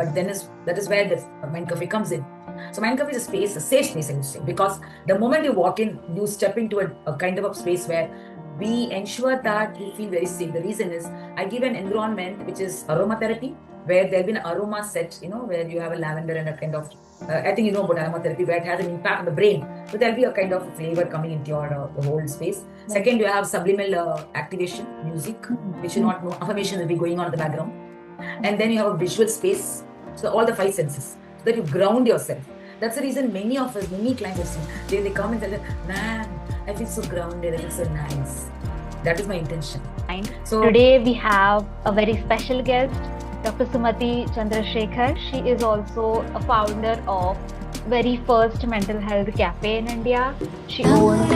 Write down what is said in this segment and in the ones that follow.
But then that is where the Mind Cafe comes in. So Mind Cafe is a space, a safe space, I would say, because the moment you walk in, you step into a kind of a space where we ensure that you feel very safe. The reason is I give an environment which is aromatherapy, where there'll be an aroma set, where you have a lavender and a kind of, I think you know about aromatherapy, where it has an impact on the brain. So there'll be a kind of flavor coming into your the whole space. Second, you have subliminal activation, music, which you not know, affirmation will be going on in the background. And then you have a visual space, so all the five senses, so that you ground yourself. That's the reason many of us, many clients have seen, they come and tell them, man, I feel so grounded, I feel so nice. That is my intention. So today we have a very special guest, Dr. Sumathi Chandrashekar. She is also a founder of very first mental health cafe in India. She owns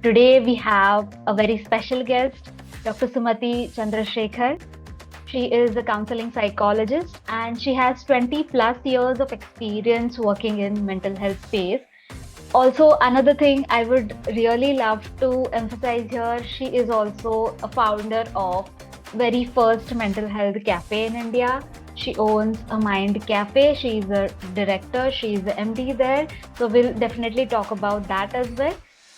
Today we have a very special guest, Dr. Sumathi Chandrashekar. She is a counseling psychologist and she has 20 plus years of experience working in mental health space. Also, another thing I would really love to emphasize here, she is also a founder of very first mental health cafe in India. She owns a Mind Cafe. She is a director. She is the MD there. So we'll definitely talk about that as well.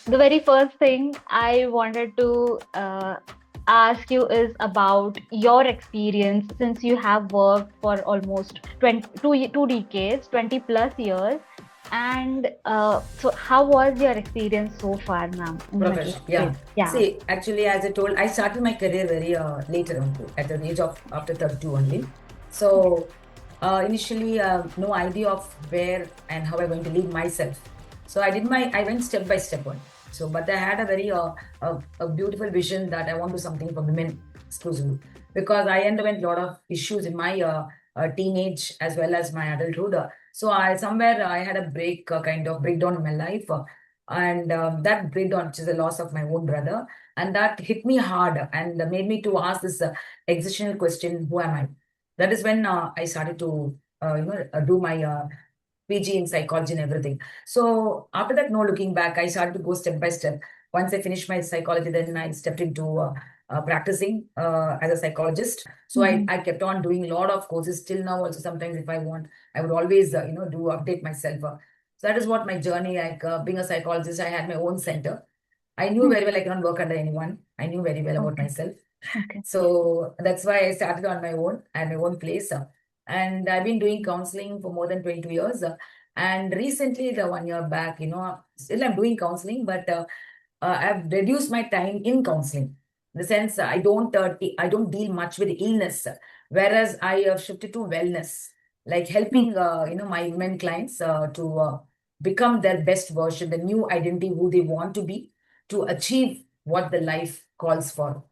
The very first thing I wanted to ask you is about your experience, since you have worked for almost two decades, 20 plus years. And so how was your experience so far, ma'am? Professional, yeah. See, actually, as I told, I started my career very later on, at the age of after 32 only. So initially, no idea of where and how I'm going to lead myself. So I went step by step on. So, but I had a very a beautiful vision that I want to do something for women exclusively, because I underwent a lot of issues in my teenage as well as my adulthood. So I had a kind of breakdown in my life, and that breakdown, which is the loss of my own brother, and that hit me hard and made me to ask this existential question: Who am I? That is when I started to do my PG in psychology and everything. So after that, no looking back, I started to go step by step. Once I finished my psychology, then I stepped into practicing as a psychologist. So I kept on doing a lot of courses till now. Also, sometimes if I want, I would always do update myself. So that is what my journey, like being a psychologist. I had my own center. I knew very well I cannot work under anyone. I knew very well about myself. So that's why I started on my own at my own place. And I've been doing counseling for more than 22 years. And recently, the 1 year back, still I'm doing counseling, but I've reduced my time in counseling. In the sense, I don't deal much with illness, whereas I have shifted to wellness, like helping my women clients to become their best version, the new identity who they want to be, to achieve what the life calls for.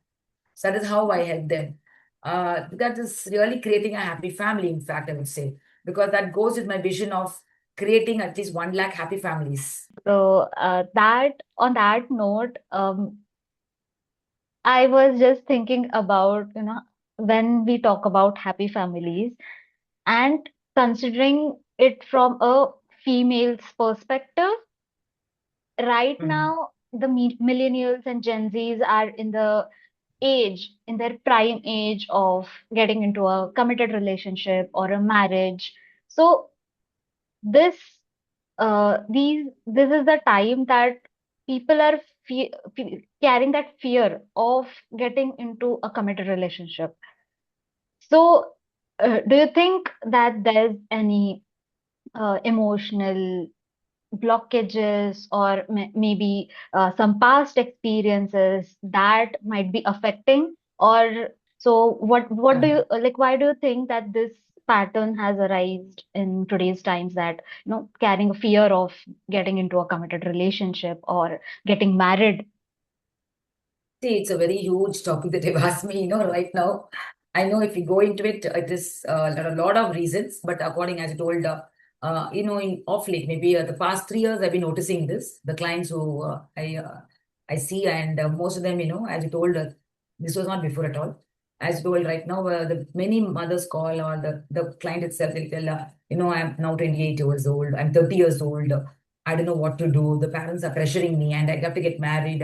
So that is how I help them. That is really creating a happy family, in fact, I would say, because that goes with my vision of creating at least 1 lakh happy families. So that on that note, I was just thinking about, when we talk about happy families and considering it from a female's perspective, right now, the millennials and Gen Zs are in their prime age of getting into a committed relationship or a marriage. So this this is the time that people are carrying that fear of getting into a committed relationship. So do you think that there's any emotional blockages or maybe some past experiences that might be affecting? Or so what do you like, why do you think that this pattern has arisen in today's times, that carrying a fear of getting into a committed relationship or getting married? See, it's a very huge topic that you've asked me, right now. I know if you go into it, it is a lot of reasons, but according as I told, off late, maybe the past 3 years, I've been noticing this. The clients who I see, and most of them, as you told, this was not before at all. As you told right now, the many mothers call, or the client itself will tell, I'm now 28 years old, I'm 30 years old, I don't know what to do. The parents are pressuring me, and I have to get married,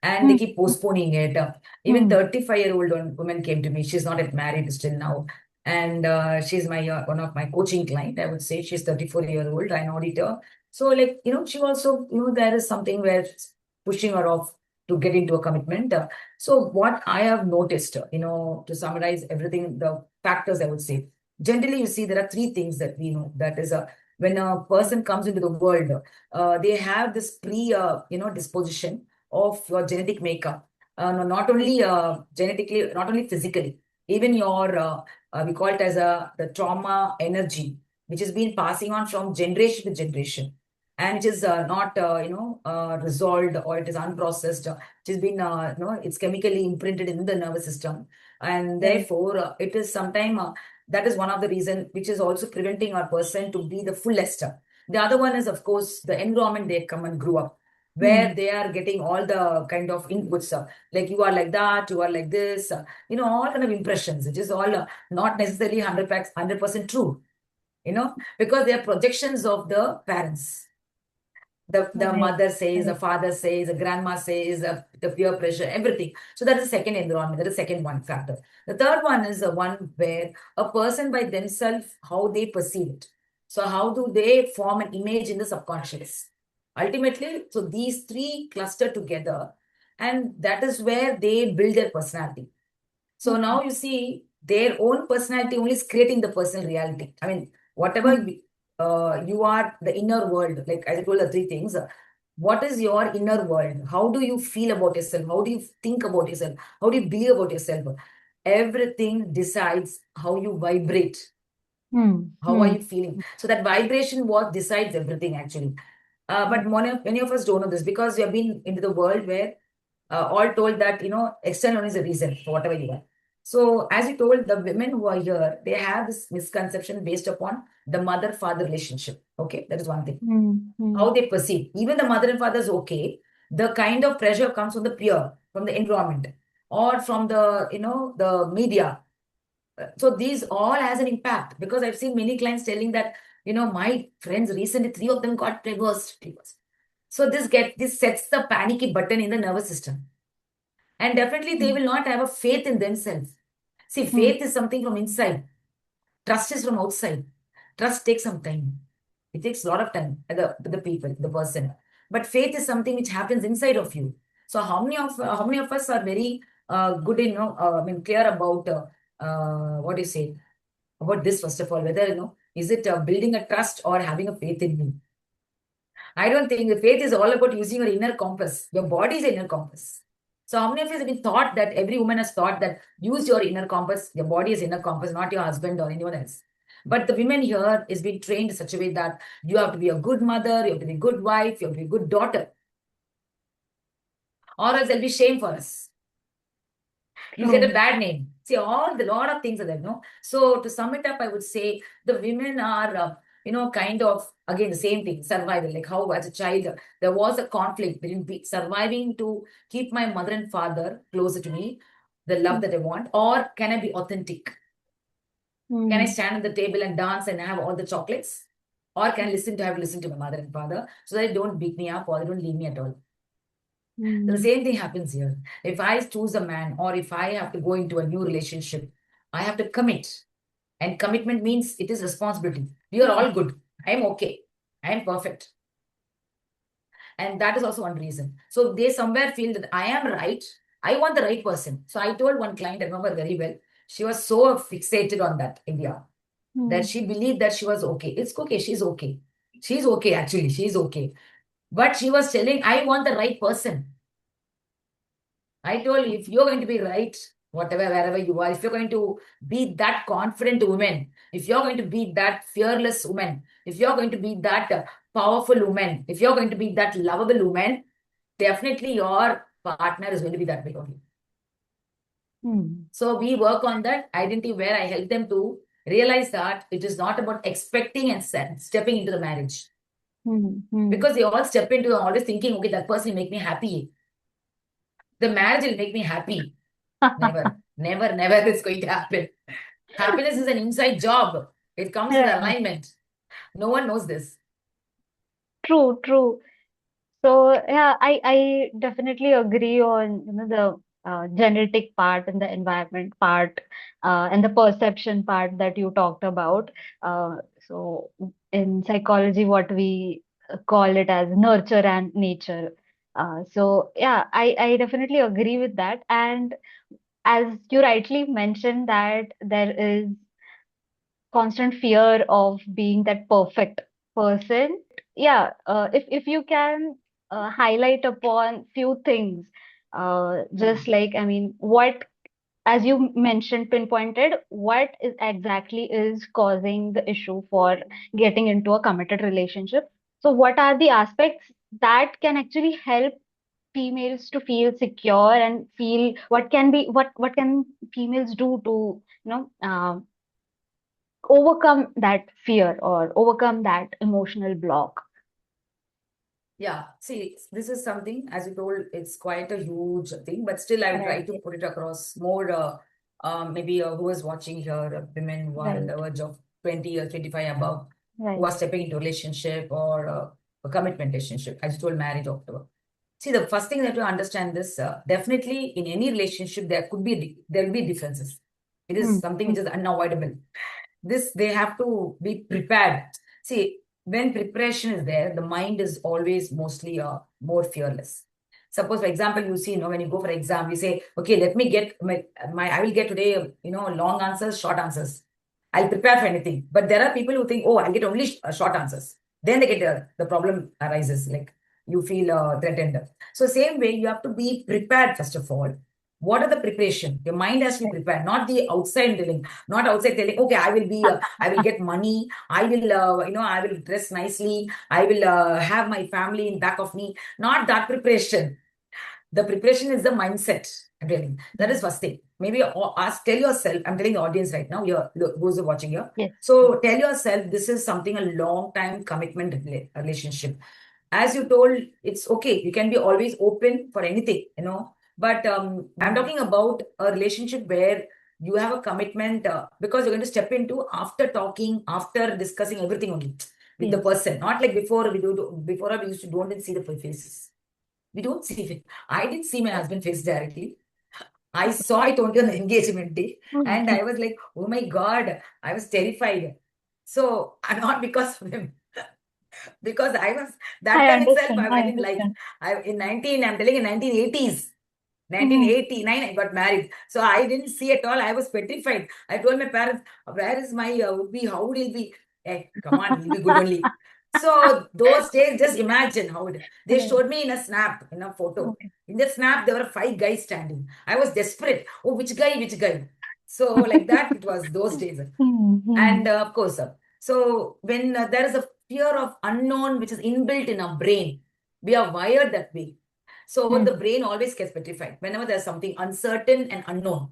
and they mm, keep postponing it. Even mm, 35-year-old woman came to me. She's not yet married still now, and she's my one of my coaching client. I would say she's 34-year-old, an auditor. So like, she also, there is something where it's pushing her off to get into a commitment. So what I have noticed, to summarize everything, the factors, I would say, generally, you see, there are three things that we know. That is, when a person comes into the world, they have this disposition of your genetic makeup. No, not only genetically, not only physically, even your we call it as the trauma energy, which has been passing on from generation to generation, and which is not resolved, or it is unprocessed, which has been it's chemically imprinted in the nervous system, and right. therefore it is sometime that is one of the reason which is also preventing our person to be the fullest. The other one is, of course, the environment they come and grew up, where Mm, they are getting all the kind of inputs, like you are like that, you are like this, all kind of impressions, which is all not necessarily 100% true, because they are projections of the parents. The right. mother says, the Right. father says, the grandma says, the peer pressure, everything. So that is the second environment. That is the second one factor. The third one is the one where a person by themselves, how they perceive it. So how do they form an image in the subconscious? Ultimately, so these three cluster together, and that is where they build their personality. So Mm, now you see their own personality only is creating the personal reality. I mean, whatever mm, you are, the inner world, like as I told the three things, what is your inner world? How do you feel about yourself? How do you think about yourself? How do you believe about yourself? Everything decides how you vibrate. mm, How are mm, you feeling? So that vibration what decides everything actually. But right. many of us don't know this, because we have been into the world where all told that external is a reason for whatever you are. So as you told, the women who are here, they have this misconception based upon the mother-father relationship. Okay, that is one thing. Mm, How mm, they perceive. Even the mother and father is okay. The kind of pressure comes from the peer, from the environment, or from the media. So these all has an impact, because I've seen many clients telling that, my friends recently, three of them got divorced. So this sets the panicky button in the nervous system. And definitely they mm, will not have a faith in themselves. See, mm, faith is something from inside. Trust is from outside. Trust takes some time. It takes a lot of time, the people, the person. But faith is something which happens inside of you. So how many of us are very good in, I mean, clear about what do you say about this, first of all, whether, is it building a trust or having a faith in me? I don't think the faith is all about using your inner compass. Your body is an inner compass. So how many of us have been taught that, every woman has thought that use your inner compass, your body is inner compass, not your husband or anyone else. But the women here is being trained in such a way that you have to be a good mother, you have to be a good wife, you have to be a good daughter, or else there'll be shame for us. You'll get a true. bad name. See, all the lot of things are there, no? So to sum it up, I would say the women are, kind of, again, the same thing, survival. Like how as a child, there was a conflict between surviving to keep my mother and father closer to me, the love Mm, that I want, or can I be authentic? Can I mm, stand at the table and dance and have all the chocolates? Or can I listen to my mother and father so they don't beat me up or they don't leave me at all? The mm, same thing happens here. If I choose a man, or if I have to go into a new relationship, I have to commit. And commitment means it is responsibility. We are all good. I am okay. I am perfect. And that is also one reason. So they somewhere feel that I am right. I want the right person. So I told one client, I remember very well, she was so fixated on that idea that mm, she believed that she was okay. It's okay. She's okay. She's okay, actually. She's okay. But she was telling, I want the right person. I told you, if you're going to be right, whatever, wherever you are, if you're going to be that confident woman, if you're going to be that fearless woman, if you're going to be that powerful woman, if you're going to be that lovable woman, definitely your partner is going to be that way only. mm, So we work on that identity, where I help them to realize that it is not about expecting and stepping into the marriage. Mm-hmm. Because they all step into always thinking, okay, that person will make me happy. The marriage will make me happy. Never, never, never is going to happen. Happiness is an inside job. It comes with Right. alignment. No one knows this. True, true. So yeah, I definitely agree on the genetic part and the environment part and the perception part that you talked about. So in psychology, what we call it as nurture and nature. So yeah, I definitely agree with that. And as you rightly mentioned that there is constant fear of being that perfect person. Yeah, if you can highlight upon few things, just like I mean, what as you mentioned, pinpointed, what is exactly is causing the issue for getting into a committed relationship. So, what are the aspects that can actually help females to feel secure and feel what can females do to overcome that fear or overcome that emotional block. Yeah, see, this is something, as you told, it's quite a huge thing, but still, I would try Right, to put it across more. Maybe who is watching here, women who are on the right, verge of 20 or 25 above, who right. are stepping into a relationship or a commitment relationship, as you told, marriage after. See, the first thing that you understand this, definitely in any relationship, there could be, there will be differences. It is Hmm, something hmm, which is unavoidable. This, they have to be prepared. See, when preparation is there, the mind is always mostly more fearless. Suppose, for example, you see, when you go for exam, you say, okay, let me get my I will get today, long answers, short answers. I'll prepare for anything. But there are people who think, oh, I'll get only short answers. Then they get the problem arises, like you feel threatened. So same way, you have to be prepared first of all. What are the preparation? Your mind has to be right. prepared, not the outside telling, not outside telling, okay, I will get money, I will, I will dress nicely, I will have my family in back of me. Not that preparation. The preparation is the mindset. I'm telling. That is Hmm. first thing. Maybe ask, tell yourself, I'm telling the audience right now, here, look, who's watching here. Yes, yes. So tell yourself this is something a long time commitment relationship. As you told, it's okay. You can be always open for anything, But I'm talking about a relationship where you have a commitment because you're going to step into after talking, after discussing everything only with the Yes. person. Not like before we do. Before we used to don't even see the faces. We don't see it. I didn't see my husband face directly. I saw it only on the engagement day, and Mhm. I was like, "Oh my God!" I was terrified. So, not because of him, because I was that I time itself. understand. I I didn't like. understand. I'm telling you, 1980s. Mhm. 1989, I got married. So I didn't see at all. I was petrified. I told my parents, where is my would-be? How would he be? Hey, come on, he'll be good only. So those days, just imagine how they Right. showed me in a snap, in a photo. Okay. In the snap, there were 5 guys standing. I was desperate. Oh, which guy, which guy? So like that, it was those days. Mhm. And of course, so when there is a fear of unknown, which is inbuilt in our brain, we are wired that way. So Mhm. the brain always gets petrified whenever there's something uncertain and unknown.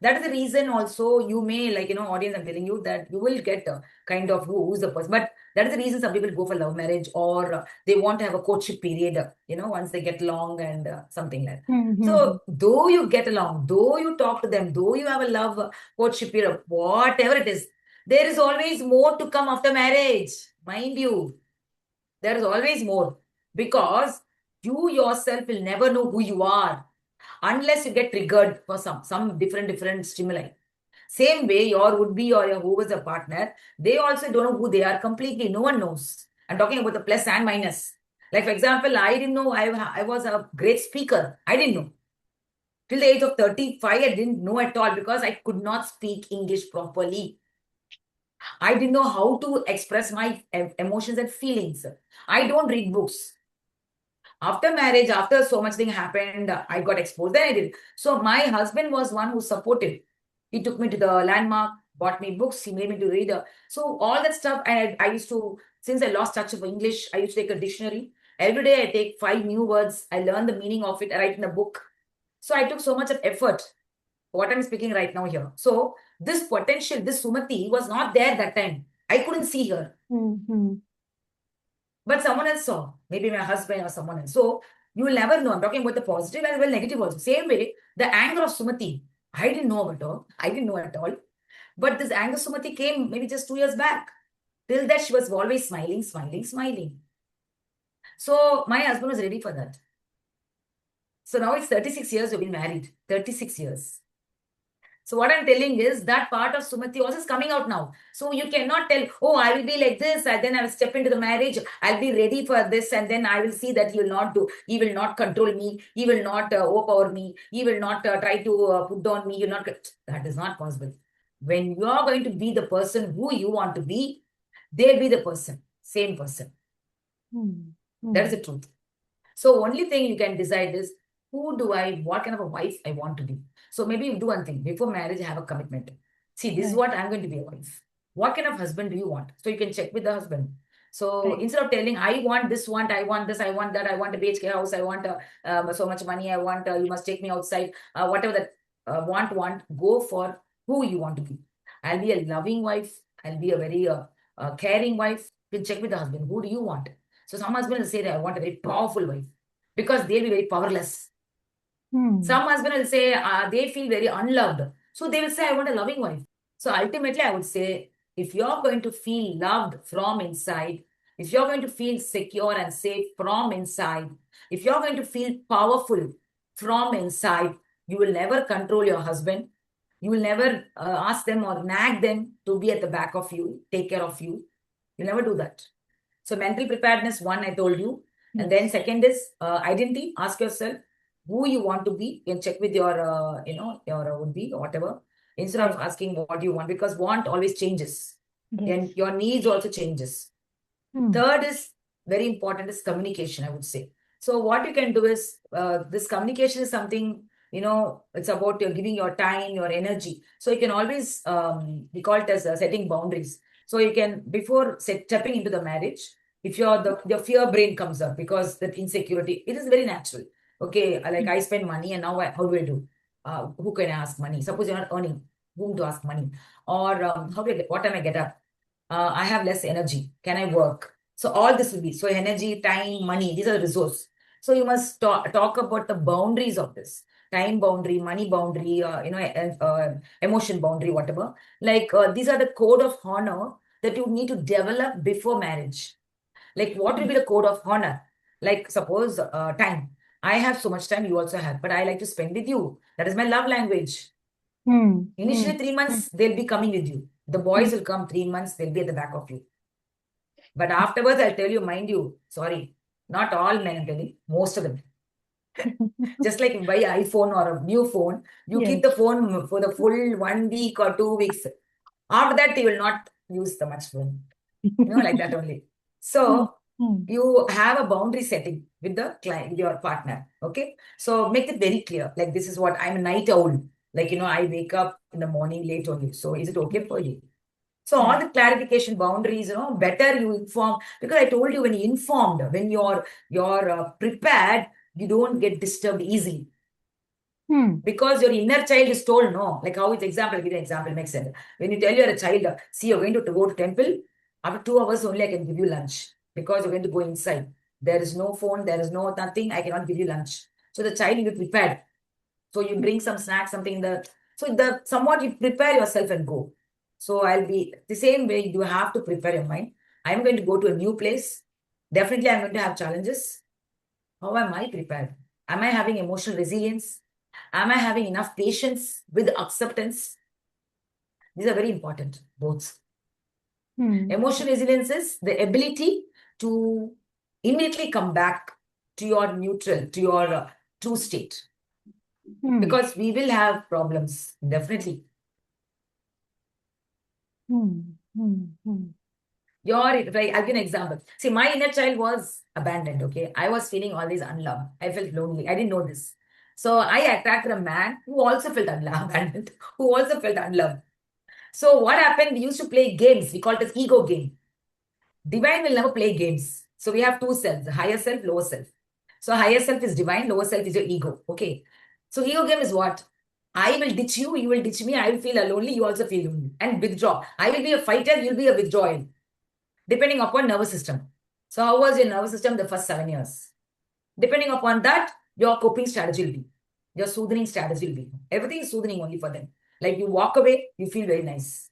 That is the reason also you may, like, audience, I'm telling you that you will get a kind of who's the person. But that is the reason some people go for love marriage or they want to have a courtship period, once they get along and something like that. Mhm. So, though you get along, though you talk to them, though you have a love courtship period, whatever it is, there is always more to come after marriage. Mind you, there is always more because you yourself will never know who you are unless you get triggered for some different stimuli. Same way, your would be or your who was a partner, they also don't know who they are completely. No one knows. I'm talking about the plus and minus. Like, for example, I didn't know I was a great speaker. I didn't know. Till the age of 35, I didn't know at all because I could not speak English properly. I didn't know how to express my emotions and feelings. I don't read books. After marriage, after so much thing happened, I got exposed. Then I did. So my husband was one who supported. He took me to the landmark, bought me books, he made me to read. So all that stuff, I used to, since I lost touch of English, I used to take a dictionary. Every day I take 5 new words. I learn the meaning of it. I write in a book. So I took so much of effort. what I'm speaking right now here. So this potential, this Sumathi was not there that time. I couldn't see her. But someone else saw, maybe my husband or someone else. So you will never know. I'm talking about the positive as well negative also. Same way, the anger of Sumathi, I didn't know at all. I didn't know at all. But this anger Sumathi came maybe just 2 years back. Till that, she was always smiling, smiling, smiling. So my husband was ready for that. So now it's 36 years we've been married. 36 years. So what I'm telling is that part of Sumathi also is coming out now. So you cannot tell, oh, I will be like this, and then I will step into the marriage, I'll be ready for this, and then I will see that he will not do, he will not control me, he will not overpower me, he will not try to put down me, that is not possible. When you are going to be the person who you want to be, they'll be the person, same person. That is the truth. So only thing you can decide is, what kind of a wife I want to be. So maybe you do one thing. Before marriage, have a commitment. See, this is what I'm going to be a wife. What kind of husband do you want? So you can check with the husband. So instead of telling, I want this, I want this, I want that, I want a BHK house, I want so much money, I want, you must take me outside, whatever that want, go for who you want to be. I'll be a loving wife. I'll be a very caring wife. You can check with the husband. Who do you want? So some husband will say that I want a very powerful wife because they'll be very powerless. Some husband will say they feel very unloved. So they will say, I want a loving wife. So ultimately, I would say, if you're going to feel loved from inside, if you're going to feel secure and safe from inside, if you're going to feel powerful from inside, you will never control your husband. You will never ask them or nag them to be at the back of you, take care of you. You'll never do that. So mental preparedness, one, I told you. And then second is identity. Ask yourself who you want to be. You can check with your, your would-be or whatever. Instead of asking what you want, because want always changes. And your needs also changes. Third is very important is communication, I would say. So what you can do is, this communication is something, it's about giving your time, your energy. So you can always, we call it as setting boundaries. So you can, before stepping into the marriage, if your fear brain comes up because that insecurity, it is very natural. Okay, like I spend money and now how do I do? Who can I ask money? Suppose you're not earning, whom to ask money? Or what time I get up? I have less energy. Can I work? So all this will be, so energy, time, money, these are the resources. So you must talk about the boundaries of this. Time boundary, money boundary, emotion boundary, whatever. Like these are the code of honor that you need to develop before marriage. Like what will be the code of honor? Like suppose time. I have so much time, you also have, but I like to spend with you. That is my love language. Initially 3 months, they'll be coming with you. The boys will come 3 months, they'll be at the back of you. But afterwards, I'll tell you, mind you, sorry, not all men, I'm telling, most of them. Just like you buy an iPhone or a new phone, you keep the phone for the full 1 week or 2 weeks. After that, you will not use the much phone. Like that only. So you have a boundary setting with the client, with your partner. Okay. So make it very clear. Like this is what I'm a night owl. Like, I wake up in the morning late only. So is it okay for you? So all the clarification boundaries, better you inform, because I told you when you're informed, when you're prepared, you don't get disturbed easily. Because your inner child is told no. Like how it's example, I'll give you an example, makes sense. When you tell your child, see, you're going to go to temple, after 2 hours only I can give you lunch because you're going to go inside. There is no phone, there is no nothing, I cannot give you lunch. So the child will be prepared. So you bring some snacks, something somewhat you prepare yourself and go. So I'll be the same way. You have to prepare your mind. I'm going to go to a new place. Definitely I'm going to have challenges. How am I prepared? Am I having emotional resilience? Am I having enough patience with acceptance? These are very important, both. Emotional resilience is the ability to immediately come back to your neutral, to your true state. Because we will have problems, definitely. I'll give an example. See, my inner child was abandoned, okay? I was feeling always unloved. I felt lonely. I didn't know this. So I attracted a man who also felt abandoned, who also felt unloved. So what happened? We used to play games. We call it as ego game. Divine will never play games. So we have two selves, higher self, lower self. So higher self is divine, lower self is your ego. Okay. So ego game is what? I will ditch you, you will ditch me, I will feel lonely, you also feel lonely. And withdraw. I will be a fighter, you'll be a withdrawal, depending upon nervous system. So how was your nervous system the first 7 years? Depending upon that, your coping strategy will be. Your soothing strategy will be. Everything is soothing only for them. Like you walk away, you feel very nice.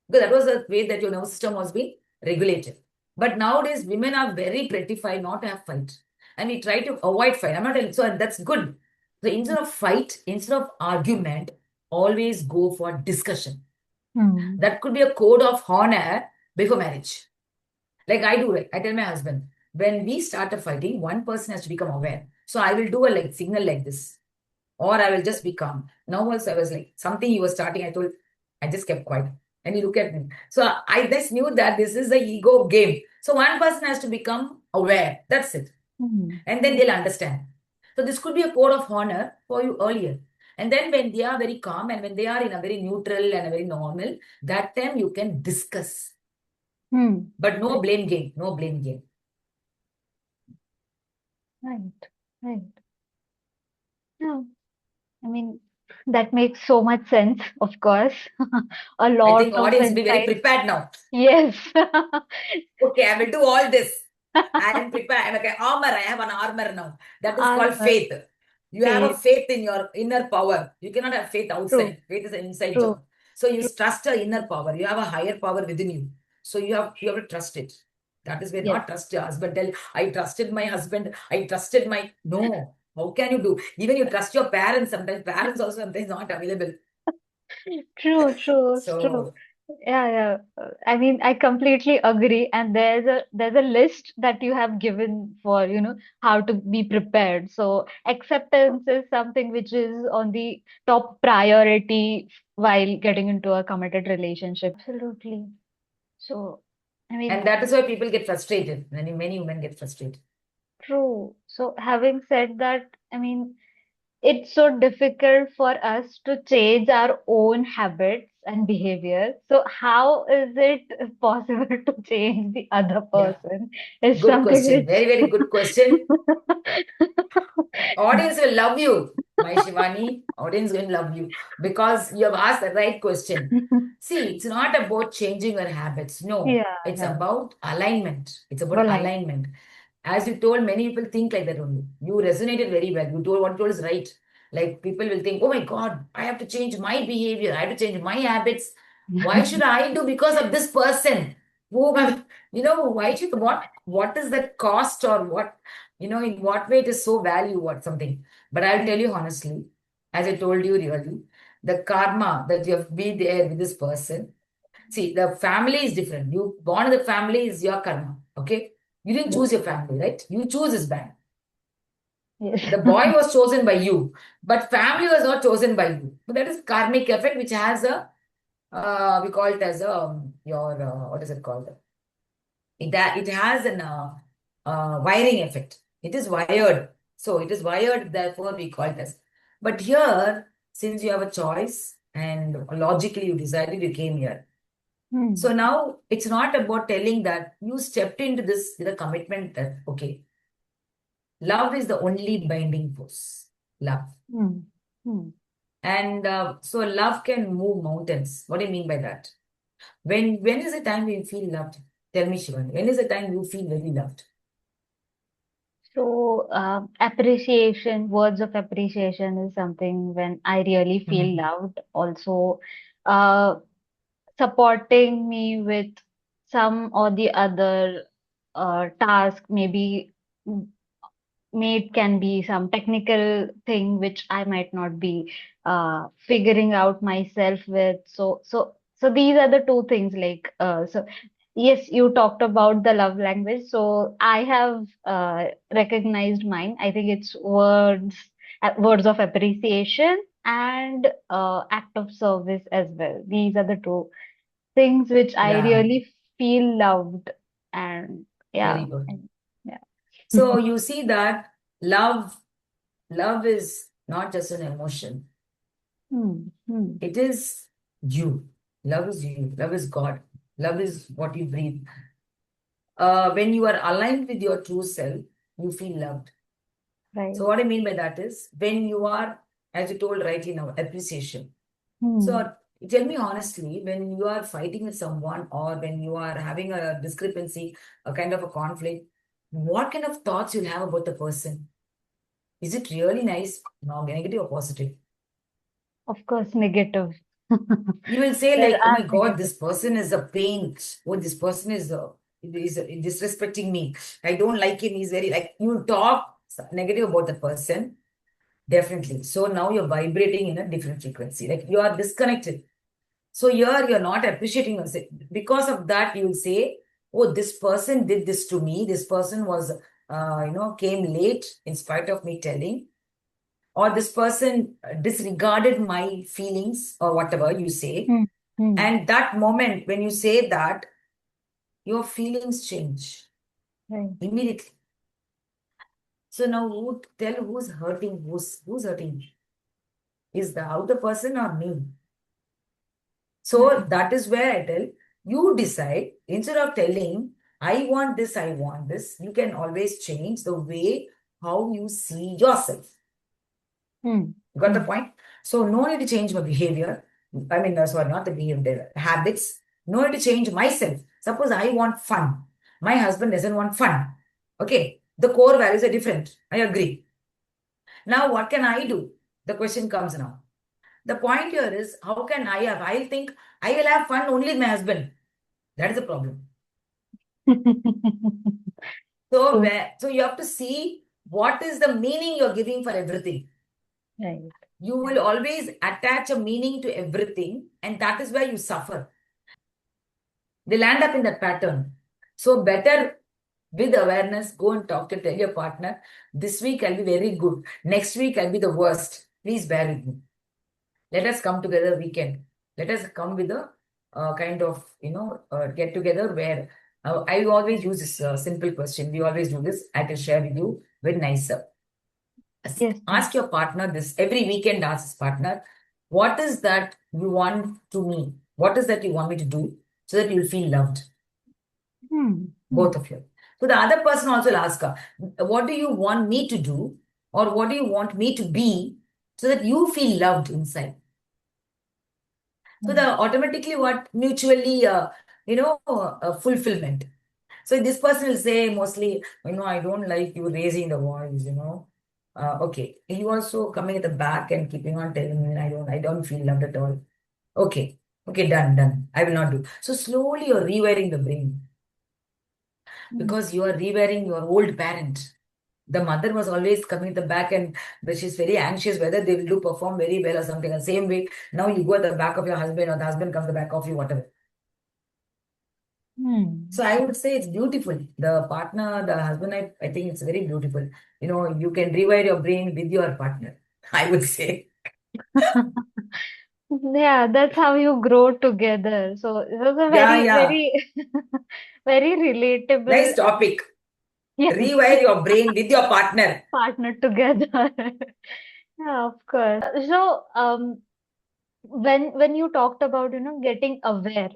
Because that was the way that your nervous system was being regulated. But nowadays, women are very prettified not to have fight. And we try to avoid fight. I'm not telling, so that's good. So instead of fight, instead of argument, always go for discussion. That could be a code of honor before marriage. Like I do, right? I tell my husband, when we start a fighting, one person has to become aware. So I will do a like signal like this, or I will just be calm. Now also I was like, something you were starting, I just kept quiet. And you look at me. So I just knew that this is the ego game. So one person has to become aware. That's it. And then they'll understand. So this could be a code of honor for you earlier. And then when they are very calm and when they are in a very neutral and a very normal, that time you can discuss. But no blame game. No blame game. Right. Right. No, I mean, that makes so much sense, of course. A I lot think of audience will be very insights. prepared now. Yes. Okay, I will do all this. I am prepared. I'm like an armor. I have an armor now. That is called Armor, faith. You have a faith. faith in your inner power. You cannot have faith True, outside. Faith is an inside true, job. So you true. trust your inner power. You have a higher power within you. So you have to trust it. That is where Yes. not trust your husband. Tell I trusted my husband. I trusted my no. How can you do? Even you trust your parents. Sometimes parents also sometimes not available. True, true, it's true. So Yeah, yeah. I mean, I completely agree. And there's a list that you have given for, how to be prepared. So acceptance is something which is on the top priority while getting into a committed relationship. Absolutely. So, I mean, and that is why people get frustrated. Many women get frustrated. true. So having said that, I mean, it's so difficult for us to change our own habits and behavior. So how is it possible to change the other Yeah. person? Is Good something question. which Very, very good question. Audience will love you, my Shivani. Audience will love you because you have asked the right question. See, it's not about changing your habits. No, yeah, it's yeah. about alignment. It's about Well, alignment. As you told, many people think like that only. You resonated very well. You told what you told is right. Like people will think, oh my God, I have to change my behavior. I have to change my habits. Why should I do because of this person? Who, why should what is the cost or what, in what way it is so value or something. But I'll tell you honestly, as I told you really, the karma that you have been there with this person. See, the family is different. You born in the family is your karma. Okay. You didn't choose your family, right? You choose this band. yes. The boy was chosen by you, but family was not chosen by you. So that is karmic effect, which has we call it as what is it called? It has an wiring effect. It is wired. So it is wired, therefore we call it as. But here, since you have a choice and logically you decided you came here. So now it's not about telling that you stepped into this with a commitment that, okay, love is the only binding force. Love. Hmm. Hmm. And so love can move mountains. What do you mean by that? When is the time you feel loved? Tell me, Shivan. When is the time you feel very loved? So, appreciation, words of appreciation is something when I really feel Mhm. loved. Also, uh, supporting me with some or the other task, maybe it can be some technical thing which I might not be figuring out myself with. So these are the two things like so yes, you talked about the love language. So I have recognized mine. I think it's words of appreciation and act of service as well. These are the two things which I Yeah, really feel loved and very yeah, good. and, yeah. So you see that love, love is not just an emotion. Hmm, hmm, It is you. Love is you. Love is God. Love is what you breathe. When you are aligned with your true self, you feel loved. So right. what I mean by that is when you are as you told rightly now, appreciation. Hmm. So tell me honestly, when you are fighting with someone or when you are having a discrepancy, a kind of a conflict, what kind of thoughts you'll have about the person? Is it really nice? No, negative or positive? Of course, negative. You will say There like, oh are my God, negative. this person is a pain. Oh, this person is disrespecting me. I don't like him. He's very like you talk negative about the person. Definitely. So now you're vibrating in a different frequency. Like you are disconnected. So here you're not appreciating yourself. Because of that, you will say, oh, this person did this to me. This person was, came late in spite of me telling. Or this person disregarded my feelings or whatever you say. Hmm. Hmm. And that moment when you say that, your feelings change Right. immediately. So now tell who's hurting, who's hurting? Is the other person or me? So Right. that is where I tell you decide instead of telling, I want this, you can always change the way how you see yourself. Hmm. You got the Hmm. point? So no need to change my behavior. I mean, sorry, not the behavior, the habits. No need to change myself. Suppose I want fun. My husband doesn't want fun. Okay. The core values are different. I agree. Now, what can I do? The question comes now. The point here is, how can I have? I'll think I will have fun only with my husband. That is the problem. So True. so you have to see what is the meaning you're giving for everything. Right. You will always attach a meaning to everything, and that is where you suffer. They land up in that pattern. So better with awareness, go and talk to tell your partner, this week I'll be very good. Next week I'll be the worst. Please bear with me. Let us come together weekend. Let us come with a kind of, get together where I always use this simple question. We always do this. I can share with you very nicer. Yes. Yes. Ask your partner this every weekend. Ask his partner, what is that you want to me? What is that you want me to do so that you'll feel loved? Hmm. Both Hmm. of you. So the other person also will ask her, what do you want me to do? Or what do you want me to be so that you feel loved inside? So Hmm. the automatically what mutually, fulfillment. So this person will say mostly, I don't like you raising the voice. Okay. You also coming at the back and keeping on telling me, I don't feel loved at all. Okay. Okay, done. I will not do. So slowly you're rewiring the brain Hmm. because you are rewiring your old parent. The mother was always coming at the back and but she's very anxious whether they will do perform very well or something. The same way, now you go at the back of your husband or the husband comes at the back of you, whatever. Hmm. So I would say it's beautiful. The partner, the husband, I think it's very beautiful. You can rewire your brain with your partner, I would say. Yeah, that's how you grow together. So it was a Yeah, very, yeah. very, very relatable, Nice topic. yes, Rewire your brain with your partner. partner together. Yeah, of course. So, when you talked about, getting aware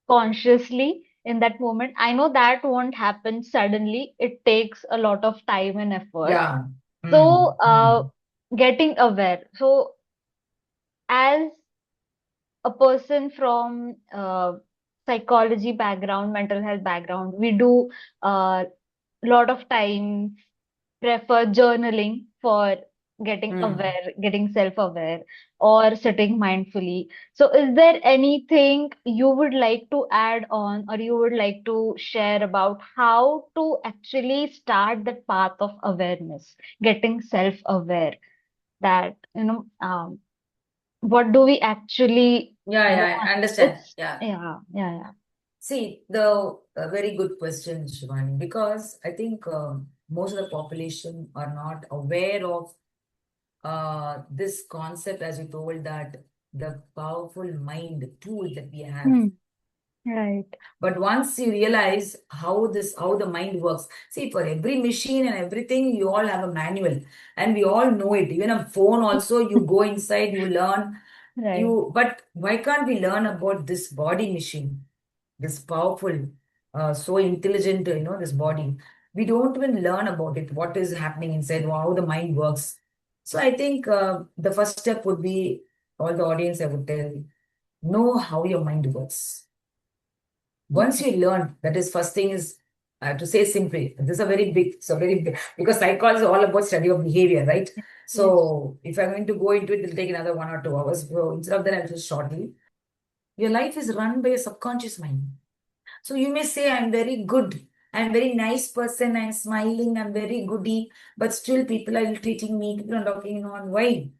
consciously in that moment, I know that won't happen suddenly. It takes a lot of time and effort. Yeah. So, Mm. getting aware. So, as a person from psychology background, mental health background, we do a lot of time prefer journaling for getting Mm. aware, getting self-aware, or sitting mindfully. So, is there anything you would like to add on, or you would like to share about how to actually start that path of awareness, getting self-aware? That what do we actually Yeah, yeah, I want? understand. It's Yeah. yeah, yeah, yeah. See, the a very good question, Shivani, because I think most of the population are not aware of this concept, as you told, that the powerful mind tool that we have. Hmm. Right. But once you realize how the mind works, see, for every machine and everything, you all have a manual, and we all know it. Even a phone, also, you go inside, you learn. Right. But why can't we learn about this body machine, this powerful, so intelligent, this body? We don't even learn about it, what is happening inside, how the mind works. So I think the first step would be, all the audience I would tell, know how your mind works. Once Okay. you learn, that is first thing is, to say simply, this is a very big, so very big, because psychology is all about study of behavior, right? Yes. So if I'm going to go into it, it'll take another 1 or 2 hours. So instead of that, I'll just shortly. Your life is run by a subconscious mind. So you may say, I'm very good, I'm very nice person, I'm smiling, I'm very goody, but still people are irritating me, people are talking on. Why?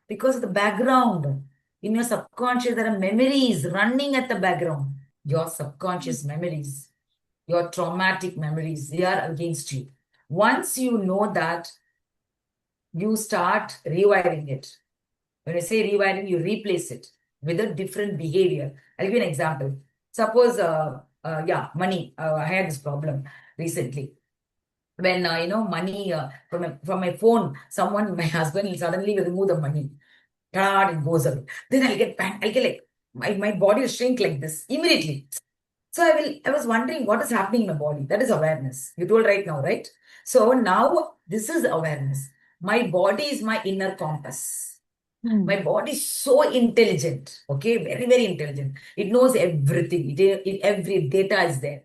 Because of the background. In your subconscious, there are memories running at the background. Your Mm. subconscious memories, your traumatic memories, they are against you. Once you know that, you start rewiring it. When I say rewiring, you replace it with a different behavior. I'll give you an example. Suppose, money. I had this problem recently. When, money, from my phone, someone, my husband will suddenly remove the money. It goes away. Then I'll get panic. I'll get like, my body will shrink like this immediately. So I was wondering what is happening in my body. That is awareness. You told right now, right? So now this is awareness. My body is my inner compass. Hmm. My body is so intelligent, okay, very, very intelligent. It knows everything. Every data is there.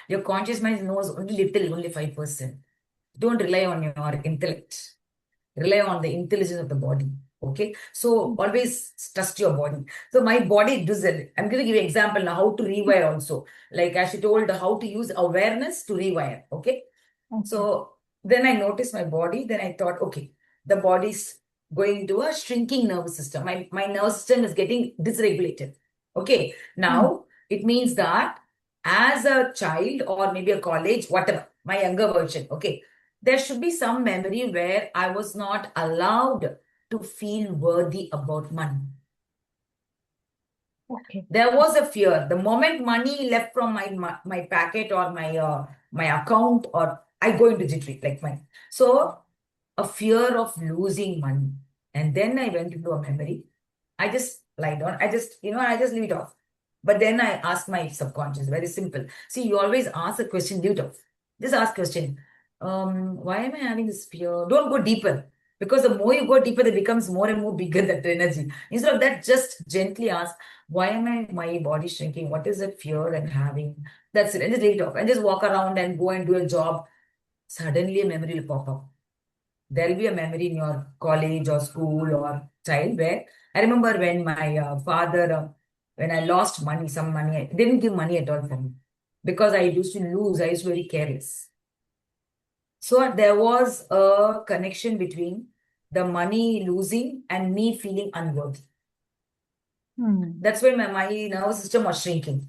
Your conscious mind knows only little, only 5%. Don't rely on your intellect. Rely on the intelligence of the body. Okay. So Mm. always trust your body. So my body does it. I'm going to give you an example now how to rewire also. Like as she told, how to use awareness to rewire. Okay. Okay. So then I noticed my body. Then I thought, okay, the body's going into a shrinking nervous system. My nervous system is getting dysregulated. Okay. Hmm. Now it means that as a child or maybe a college, whatever, my younger version, okay, there should be some memory where I was not allowed to feel worthy about money. Okay. There was a fear. The moment money left from my packet or my account, or I go into jittery like mine. So a fear of losing money. And then I went into a memory. I just lie down. I just leave it off. But then I ask my subconscious, very simple. See, you always ask a question, leave it off. Just ask question. Why am I having this fear? Don't go deeper. Because the more you go deeper, it becomes more and more bigger that energy. Instead of that, just gently ask, why am my body shrinking? What is that fear I'm having? That's it. And just leave it off. And just walk around and go and do a job. Suddenly a memory will pop up. There'll be a memory in your college or school or child where I remember when my father, when I lost money, some money, I didn't give money at all for me because I used to lose. I used to be very careless. So there was a connection between the money losing and me feeling unworthy. Hmm. That's why my nervous system was shrinking.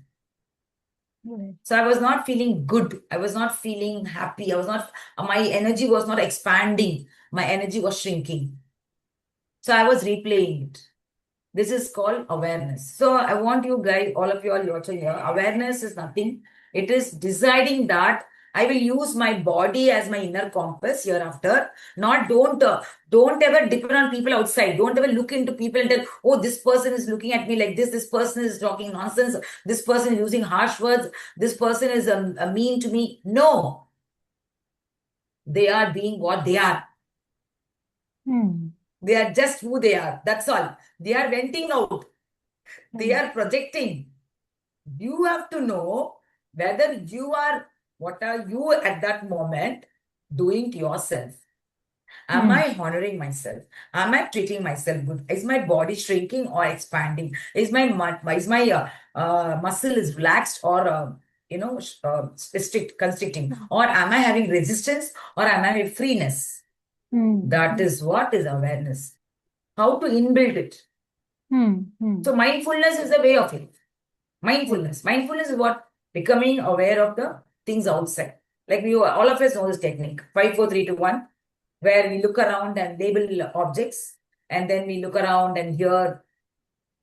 Right. So I was not feeling good. I was not feeling happy. My energy was not expanding. My energy was shrinking. So I was replaying it. This is called awareness. So I want you guys, all of you all watching here, awareness is nothing. It is deciding that I will use my body as my inner compass hereafter. Not don't ever depend on people outside. Don't ever look into people and tell, oh, this person is looking at me like this. This person is talking nonsense. This person is using harsh words. This person is mean to me. No, they are being what they are. Hmm. They are just who they are. That's all. They are venting out. They Hmm. are projecting. You have to know whether what are you at that moment doing to yourself? Am Hmm. I honoring myself? Am I treating myself good? Is my body shrinking or expanding? Is my muscle is relaxed or constricting? Or am I having resistance or am I having freeness? Hmm. That is what is awareness. How to inbuild it. Hmm. Hmm. So mindfulness is a way of it. Mindfulness. Mindfulness is what? Becoming aware of the things outside. Like we all of us know this technique. 5, 4, 3, 2, 1, where we look around and label objects, and then we look around and hear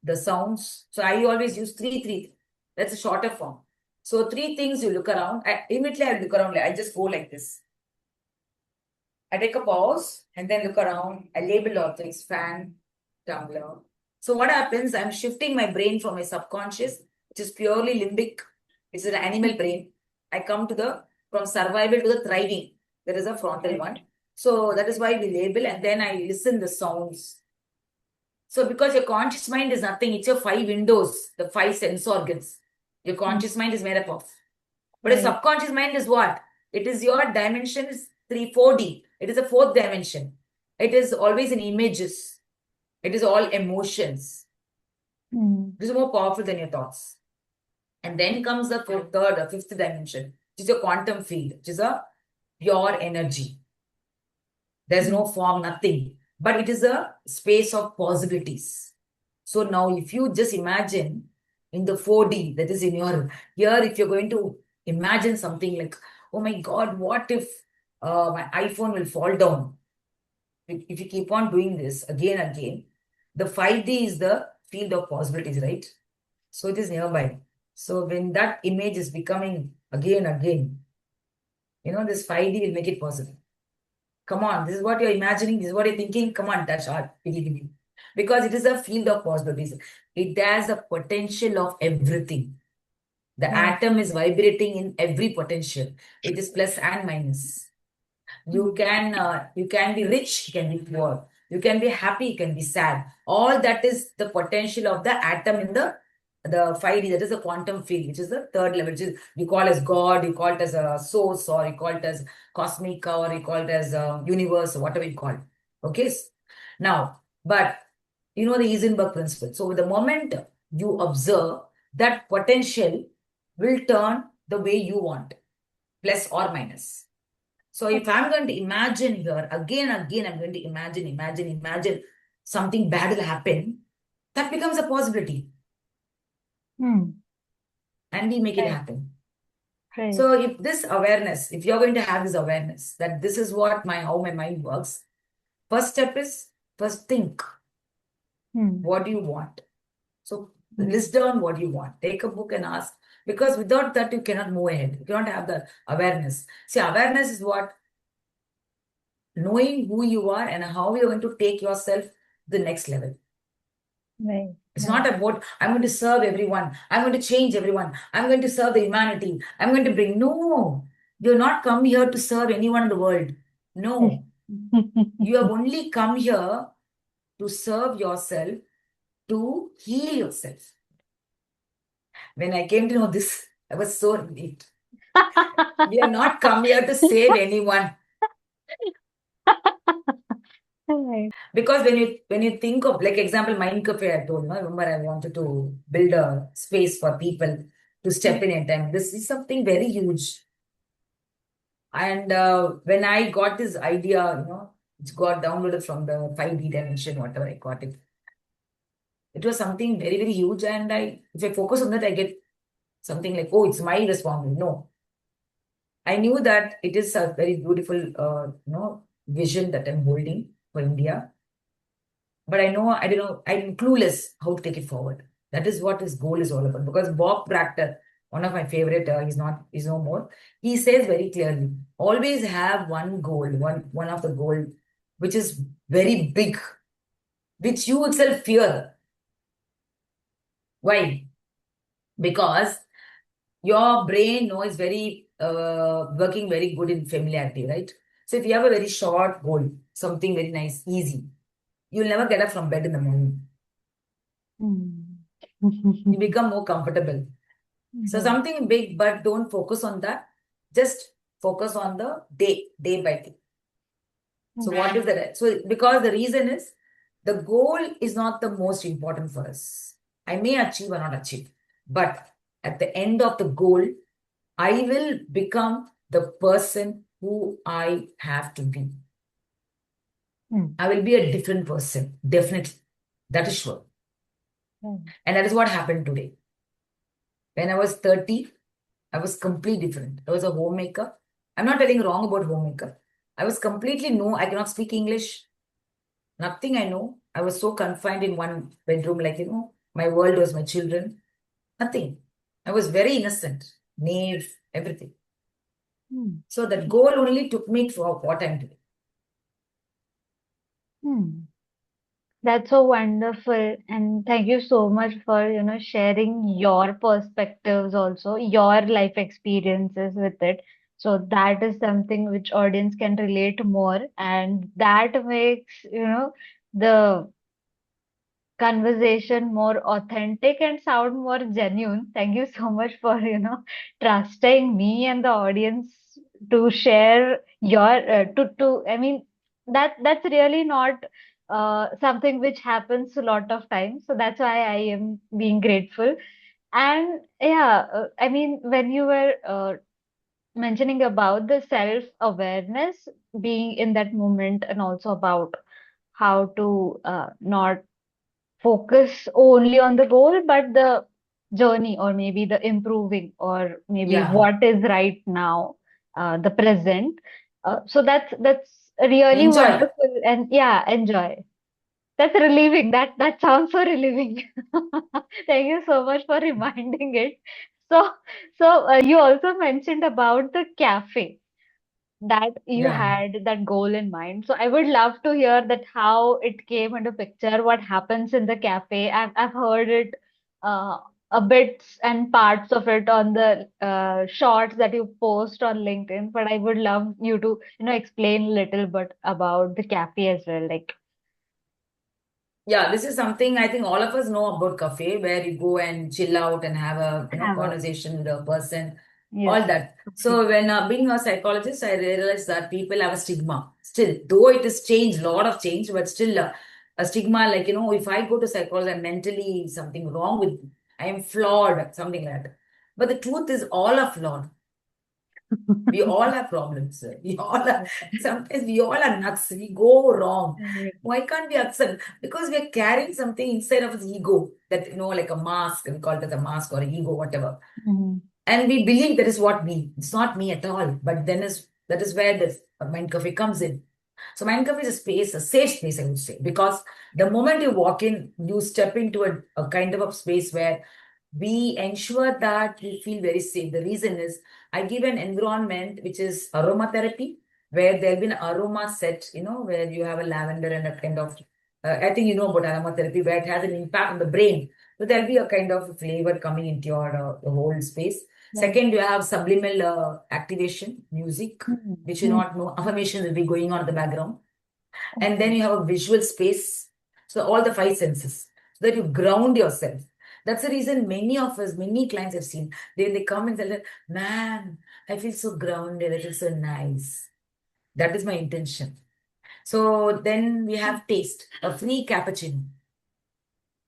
the sounds. So I always use three. That's a shorter form. So three things you look around. Immediately I look around. I just go like this. I take a pause and then look around. I label objects, fan, tumbler. So what happens? I'm shifting my brain from my subconscious, which is purely limbic, which is an animal brain. I come to the from survival to the thriving. There is a frontal Right. one. So that is why we label, and then I listen the sounds. So because your conscious mind is nothing, it's your five windows, the five sense organs. Your Mm. conscious mind is made up of. But a Right. subconscious mind is what? It is your dimensions 3, 4D. It is a fourth dimension. It is always in images. It is all emotions. Mm. It is more powerful than your thoughts. And then comes the third or fifth dimension, which is your quantum field, which is a pure energy. There's no Mm. form, nothing. But it is a space of possibilities. So now, if you just imagine in the 4D, that is in your here, if you're going to imagine something like, oh my God, what if my iPhone will fall down? If you keep on doing this again and again, the 5D is the field of possibilities, right? So it is nearby. So when that image is becoming again and again, this 5D will make it possible. Come on, this is what you're imagining, this is what you're thinking. Come on, touch art, believe in me. Because it is a field of possibilities. It has a potential of everything. The Right. atom is vibrating in every potential. It is plus and minus. You Mm. can be rich, you can be poor. You can be happy, you can be sad. All that is the potential of the atom in the 5D, that is the quantum field, which is the third level, which is you call as God, you call it as a source, or you call it as cosmic, or you call it as universe, or whatever you call it. Okay. Now, but the Heisenberg principle. So the moment you observe, that potential will turn the way you want, plus or minus. So if I'm going to imagine here, again, again, I'm going to imagine something bad will happen, that becomes a possibility. Mm. And we make it Right. happen. Right. So if this awareness, if you're going to have this awareness that this is what how my mind works, first step is first think, Mm. what do you want? So Mm. list down what you want. Take a book and ask. Because without that, you cannot move ahead. You cannot have the awareness. See, awareness is what? Knowing who you are and how you're going to take yourself to the next level. Right. It's Right. not about, I'm going to serve everyone. I'm going to change everyone. I'm going to serve the humanity. I'm going to bring. No, you're not come here to serve anyone in the world. No, you have only come here to serve yourself, to heal yourself. When I came to know this, I was so relieved. We have not come here to save anyone. Right. Because when you think of, like, example, Mind Cafe, I told, no, remember I wanted to build a space for people to step in at time. This is something very huge. And when I got this idea, it got downloaded from the 5D dimension, whatever I got it. It was something very, very huge. And if I focus on that, I get something like, oh, it's my responsibility. No, I knew that it is a very beautiful, vision that I'm holding for India. But I don't know, I'm clueless how to take it forward. That is what his goal is all about. Because Bob Proctor, one of my favorite, he's no more. He says very clearly, always have one goal, one of the goal, which is very big, which you itself fear. Why? Because your brain knows very working very good in familiarity, right? So if you have a very short goal, something very nice, easy, you'll never get up from bed in the morning. Mm. You become more comfortable. So Right. something big, but don't focus on that. Just focus on the day by day. So what is Okay. that? So because the reason is the goal is not the most important for us. I may achieve or not achieve, but at the end of the goal, I will become the person who I have to be. Mm. I will be a different person, definitely. That is sure. Right. And that is what happened today. When I was 30, I was completely different. I was a homemaker. I'm not telling wrong about homemaker. I was completely no, I cannot speak English. Nothing I know. I was so confined in one bedroom, like, my world was my children. Nothing. I was very innocent, naive, everything. Mm. So that goal only took me for what I'm doing. Mm. That's so wonderful. And thank you so much for, sharing your perspectives also, your life experiences with it. So that is something which audience can relate more, and that makes, the conversation more authentic and sound more genuine. Thank you so much for, trusting me and the audience to share your I mean, that's really not something which happens a lot of times. So that's why I am being grateful. And yeah, I mean, when you were mentioning about the self-awareness being in that moment, and also about how to not focus only on the goal, but the journey, or maybe the improving, or maybe Yeah. what is right now, the present. So that's really Enjoy. wonderful, and yeah, enjoy. That's relieving. That sounds so relieving. Thank you so much for reminding it. So you also mentioned about the cafe, that you Yeah. had that goal in mind. So I would love to hear that how it came into picture, what happens in the cafe. I've heard it uh, a bits and parts of it on the shorts that you post on LinkedIn, but I would love you to, explain a little bit about the cafe as well. Like, Yeah, this is something I think all of us know about cafe, where you go and chill out and have a have a, conversation with a person, yes, all that. coffee. So when being a psychologist, I realized that people have a stigma still, though it has changed, a lot of change, but still a stigma, like, if I go to psychology, I'm mentally something wrong with me. I am flawed, something like that. But the truth is, all are flawed. We all have problems, sir. We all are, sometimes we all are nuts. We go wrong. Right. Why can't we accept? Because we are carrying something inside of his ego that, like a mask, we call it as a mask or an ego, whatever. Mhm. And we believe that is what me. It's not me at all. But then that is where this mind cafe comes in. So mind cafe is a space, a safe space, I would say, because the moment you walk in, you step into a kind of a space where we ensure that we feel very safe. The reason is I give an environment which is aromatherapy, where there'll be an aroma set, where you have a lavender and a kind of, I think you know about aromatherapy, where it has an impact on the brain. So there'll be a kind of flavor coming into your the whole space. Right. Second, you have subliminal activation, music, Mhm. which you Mhm. not know, affirmation will be going on in the background. And then Okay. you have a visual space. So all the five senses, so that you ground yourself. That's the reason many of us, many clients have seen, they come and say, man, I feel so grounded, I feel so nice. That is my intention. So then we have taste, a free cappuccino.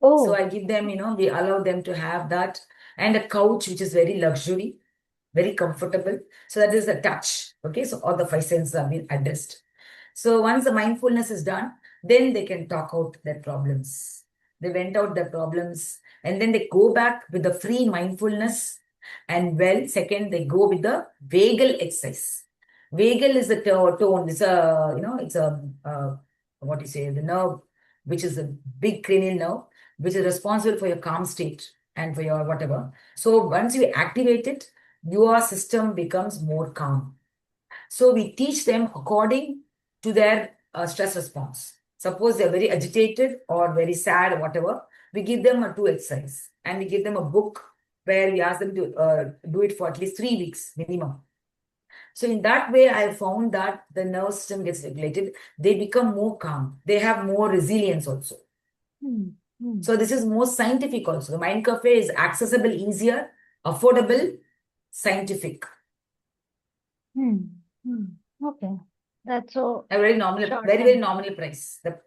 So Oh. I give them, we allow them to have that, and a couch which is very luxury, very comfortable. So that is the touch. Okay, so all the five senses have been addressed. So once the mindfulness is done, then they can talk out their problems. They went out their problems, and then they go back with the free mindfulness. And well, second, they go with the vagal exercise. Vagal is the tone. It's a, it's a, what do you say, the nerve, which is a big cranial nerve, which is responsible for your calm state and for your whatever. So once you activate it, your system becomes more calm. So we teach them according to their stress response. Suppose they're very agitated or very sad or whatever, we give them a two exercise, and we give them a book where we ask them to do it for at least 3 weeks minimum. So in that way, I found that the nervous system gets regulated. They become more calm. They have more resilience also. Hmm. Hmm. So this is more scientific also. The Mind Cafe is accessible, easier, affordable, scientific. Hmm. Hmm. Okay. That's so A very nominal, short very, very and nominal price. The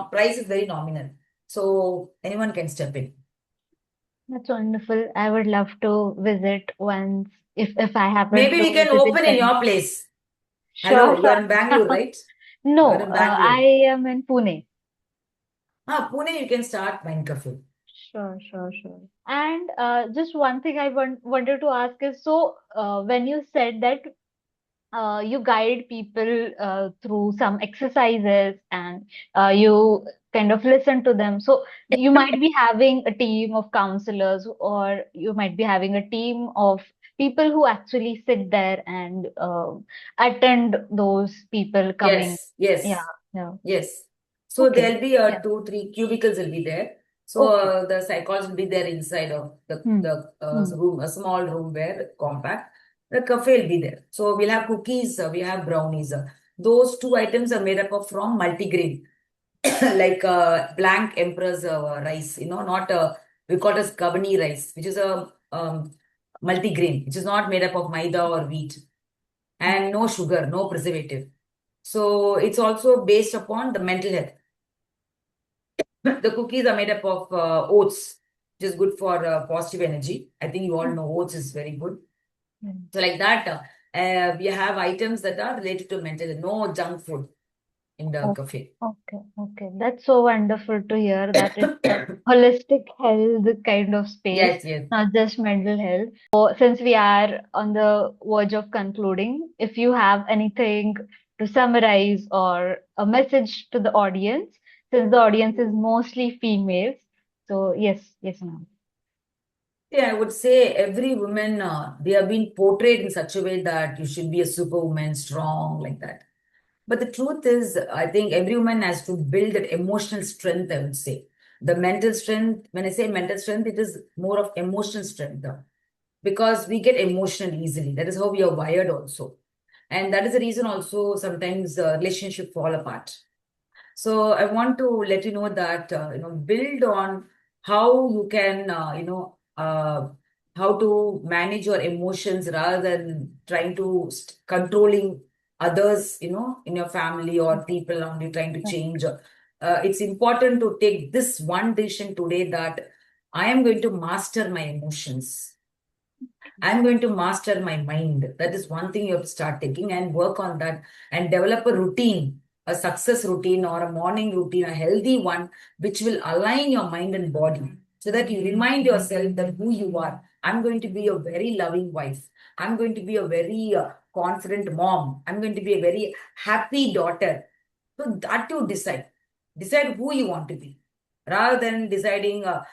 price is very nominal. So anyone can step in. that's wonderful. I would love to visit once if I happen Maybe we to can visit open in them. your place. Sure, Hello, you are in sure. Bangalore, right? You are No, in I Bangalore. am in Pune. Pune, you can start Mind Cafe. Sure, sure, sure. And just one thing I wanted to ask is, so when you said that you guide people through some exercises, and you kind of listen to them. So you might be having a team of counselors, or you might be having a team of people who actually sit there and attend those people coming. Yes, Yeah, yes. yeah. Yes. So Okay. there'll be Yeah. two, three cubicles will be there. So Okay. the psychologist will be there inside of the Hmm. the Hmm. room, a small room where compact. the cafe will be there. So we'll have cookies, we have brownies. Those two items are made up of from multigrain, like blank emperor's rice, not we call it as kabani rice, which is a multigrain, which is not made up of maida or wheat, and no sugar, no preservative. So it's also based upon the mental health. The cookies are made up of oats, which is good for positive energy. I think you all know oats is very good. So like that, we have items that are related to mental health, no junk food in the cafe. Okay. That's so wonderful to hear that it's a holistic health kind of space, Yes. not just mental health. So, since we are on the verge of concluding, if you have anything to summarize or a message to the audience, since the audience is mostly females. So, yes, ma'am. Yeah, I would say every woman, they have been portrayed in such a way that you should be a superwoman, strong, like that. But the truth is, I think every woman has to build that emotional strength, I would say. The mental strength, when I say mental strength, it is more of emotional strength, because we get emotional easily. That is how we are wired also. And that is the reason also sometimes relationship fall apart. So I want to let you know that build on how you can how to manage your emotions rather than trying to controlling others, in your family or people around you, trying to change. It's important to take this one decision today that I am going to master my emotions. I'm going to master my mind. That is one thing you have to start taking and work on that and develop a routine, a success routine or a morning routine, a healthy one, which will align your mind and body so that you remind yourself that who you are. I'm going to be a very loving wife. I'm going to be a very confident mom. I'm going to be a very happy daughter. So that you decide. Decide who you want to be rather than deciding, I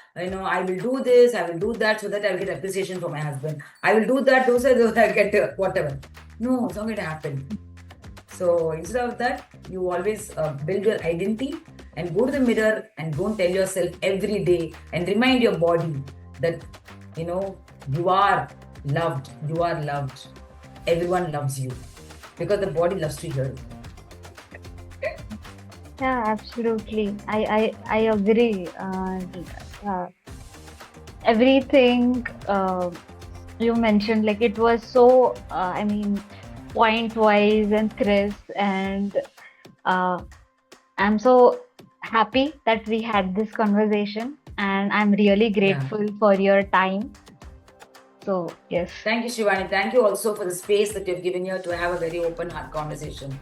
will do this, I will do that so that I'll get appreciation from my husband. I will do that, so that I get whatever. No, it's not going to happen. So instead of that, you always build your identity and go to the mirror and go and tell yourself every day and remind your body that, you are loved. You are loved. Everyone loves you because the body loves to hear it. Yeah, absolutely. I agree. Everything you mentioned, like it was so, point wise and crisp, and I'm so happy that we had this conversation, and I'm really grateful for your time. So, yes. Thank you, Shivani. Thank you also for the space that you've given here to have a very open heart conversation.